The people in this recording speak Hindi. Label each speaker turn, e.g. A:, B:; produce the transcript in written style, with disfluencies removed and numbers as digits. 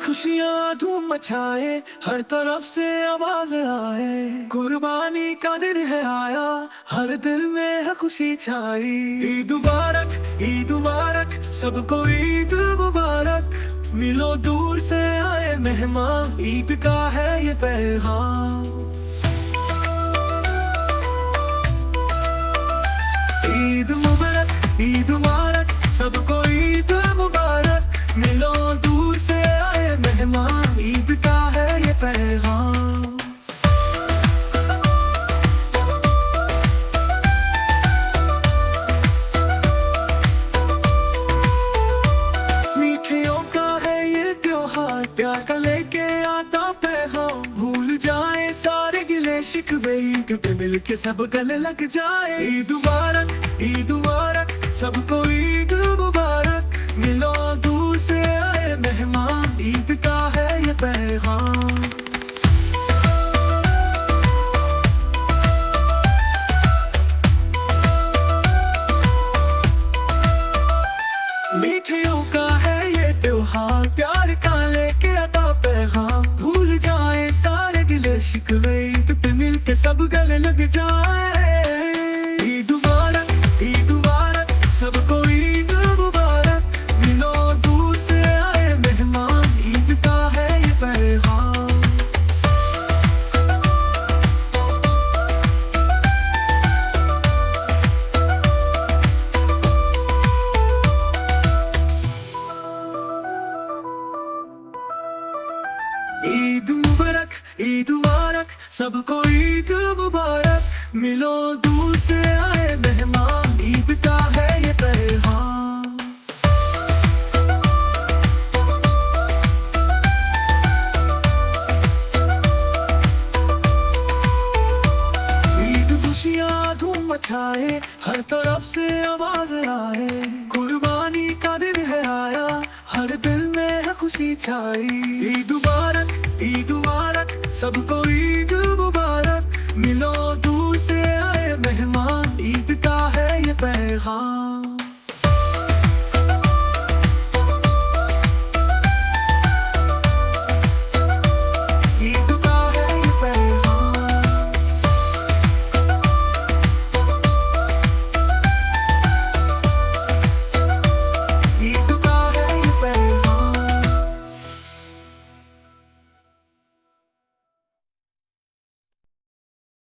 A: खुशियाँ धूम मचाए, हर तरफ से आवाज आए, कुर्बानी का दिन है आया, हर दिल में है खुशी छाई। ईद मुबारक, ईद मुबारक, सबको ईद मुबारक। मिलो दूर से आए मेहमान, ईद का है ये पैगाम। ईद मुबारक, ईद मुबारक, सबको ईद मुबारक। मिलो दूर से आए मेहमान, ईद का है ये पैगाम। मीठियों का है ये त्योहार, प्यार का लेके आता पैगाम। भूल जाए सारे गिले शिकवे, ईद पे मिलके सब गले लग जाए। ईद मुबारक, ईद मुबारक, सबको ईद मुबारक। मिलो दूर से आए मेहमान, ईद का है ये पैगाम। मीठियों का है ये त्योहार, प्यार का लेके आता पैगाम। भूल जाए सारे गिले शिकवे, ईद पे मिलके सब गले लग जाए। ईद मुबारक, ईद मुबारक, सबको ईद मुबारक। मिलो दूर से आए मेहमान, ईद का है ये पैगाम। ईद मुबारक, ईद मुबारक, सबको ईद मुबारक। मिलो दूर से आए मेहमान, ईद का है ये पैगाम। ईद खुशियाँ धूम मचाए, हर तरफ से आवाज आए, कुर्बानी का दिन है आया, हर दिल में है खुशी छाई। ईद मुबारक, ईद मुबारक, सबको